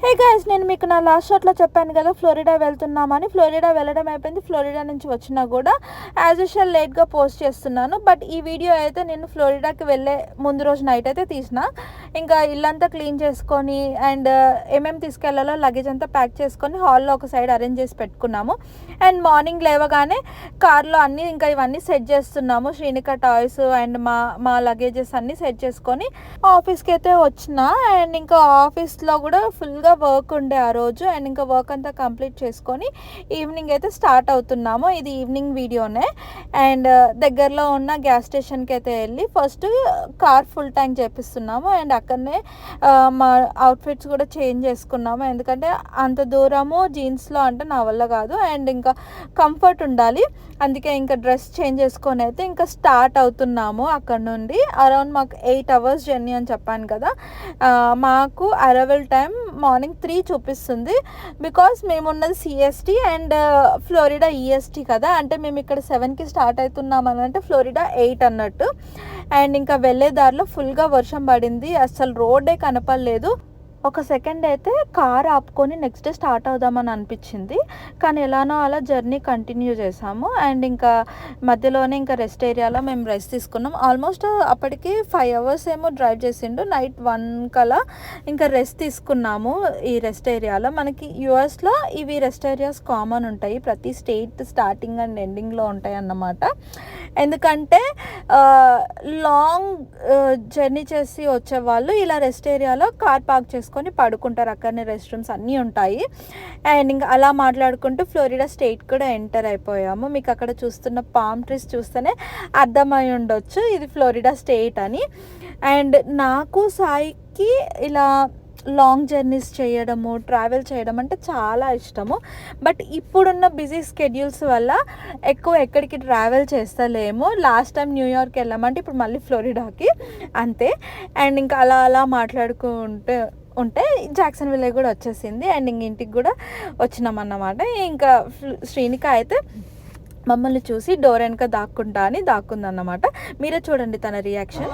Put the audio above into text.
Hey guys, నేను మీకు నా లాస్ట్ షాట్లో చెప్పాను కదా ఫ్లోరిడా వెళ్తున్నామని. ఫ్లోరిడా వెళ్ళడం అయిపోయింది. ఫ్లోరిడా నుంచి వచ్చినా కూడా యాజ్ యూజువల్ లేట్గా పోస్ట్ చేస్తున్నాను. బట్ ఈ వీడియో అయితే నేను ఫ్లోరిడాకి వెళ్ళే ముందు రోజు నైట్ అయితే తీసిన. ఇంకా ఇల్లంతా క్లీన్ చేసుకొని అండ్ ఏమేమి తీసుకెళ్లాలో లగేజ్ అంతా ప్యాక్ చేసుకొని హాల్లో ఒక సైడ్ అరేంజ్ చేసి పెట్టుకున్నాము. అండ్ మార్నింగ్ లేవగానే కార్లో అన్నీ ఇంకా ఇవన్నీ సెట్ చేస్తున్నాము. శ్రీనిక టాయ్స్ అండ్ మా లగేజెస్ అన్నీ సెట్ చేసుకొని ఆఫీస్కి అయితే వచ్చిన. అండ్ ఇంకా ఆఫీస్లో కూడా ఫుల్గా వర్క్ ఉండే ఆ రోజు. అండ్ ఇంకా వర్క్ అంతా కంప్లీట్ చేసుకొని ఈవినింగ్ అయితే స్టార్ట్ అవుతున్నాము. ఇది ఈవినింగ్ వీడియోనే. అండ్ దగ్గరలో ఉన్న గ్యాస్ స్టేషన్కి అయితే వెళ్ళి ఫస్ట్ కార్ ఫుల్ ట్యాంక్ చేపిస్తున్నాము. అండ్ అక్కడనే మా అవుట్ఫిట్స్ కూడా చేంజ్ చేసుకున్నాము. ఎందుకంటే అంత దూరము జీన్స్లో అంటే నా వల్ల కాదు. అండ్ ఇంకా కంఫర్ట్ ఉండాలి. అందుకే ఇంకా డ్రెస్ చేంజ్ చేసుకొని అయితే ఇంకా స్టార్ట్ అవుతున్నాము. అక్కడ నుండి అరౌండ్ మాకు 8 hours జర్నీ అని చెప్పాను కదా. మాకు అరైవల్ టైం మార్నింగ్ 3 చూపిస్తుంది. బికాస్ మేము ఉన్నది సిఎస్టీ అండ్ ఫ్లోరిడా ఈఎస్టీ కదా. అంటే మేము ఇక్కడ 7కి స్టార్ట్ అవుతున్నామని అంటే ఫ్లోరిడా 8 అన్నట్టు. అండ్ ఇంకా వెళ్ళే దారిలో ఫుల్గా వర్షం పడింది. అసలు రోడ్డే కనపడలేదు. ఒక సెకండ్ అయితే కార్ ఆపుకొని నెక్స్ట్ డే స్టార్ట్ అవుదామని అనిపించింది. కానీ ఎలానో అలా జర్నీ కంటిన్యూ చేసాము. అండ్ ఇంకా మధ్యలోనే ఇంకా రెస్ట్ ఏరియాలో మేము రెస్ట్ తీసుకున్నాం. ఆల్మోస్ట్ అప్పటికి 5 hours ఏమో డ్రైవ్ చేసిండు. నైట్ 1 కలా ఇంకా రెస్ట్ తీసుకున్నాము ఈ రెస్ట్ ఏరియాలో. మనకి యూఎస్లో ఇవి రెస్ట్ ఏరియాస్ కామన్ ఉంటాయి. ప్రతి స్టేట్ స్టార్టింగ్ అండ్ ఎండింగ్లో ఉంటాయి అన్నమాట. ఎందుకంటే లాంగ్ జర్నీ చేసి వచ్చేవాళ్ళు ఇలా రెస్ట్ ఏరియాలో కార్ పార్క్ చేసుకొని పడుకుంటారు. అక్కడనే రెస్ట్ రూమ్స్ అన్నీ ఉంటాయి. అండ్ ఇంకా అలా మాట్లాడుకుంటూ ఫ్లోరిడా స్టేట్ కూడా ఎంటర్ అయిపోయాము. మీకు అక్కడ చూస్తున్న పామ్ ట్రీస్ చూస్తేనే అర్థమై ఉండొచ్చు ఇది ఫ్లోరిడా స్టేట్ అని. అండ్ నాకు సాయికి ఇలా లాంగ్ జర్నీస్ చేయడము, ట్రావెల్ చేయడం అంటే చాలా ఇష్టము. బట్ ఇప్పుడున్న బిజీ స్కెడ్యూల్స్ వల్ల ఎక్కువ ఎక్కడికి ట్రావెల్ చేస్తలేము. లాస్ట్ టైం న్యూయార్క్ వెళ్ళామంటే ఇప్పుడు మళ్ళీ ఫ్లోరిడాకి అంతే. అండ్ ఇంకా అలా అలా ఉంటే జాక్సన్ విల్లే కూడా వచ్చేసింది. అండ్ ఇంటికి కూడా వచ్చినామన్నమాట. ఇంకా శ్రీనిక అయితే మమ్మల్ని చూసి డోర్ వెనక దాక్కుంటా అని దాక్కుందన్నమాట. మీరే చూడండి తన రియాక్షన్.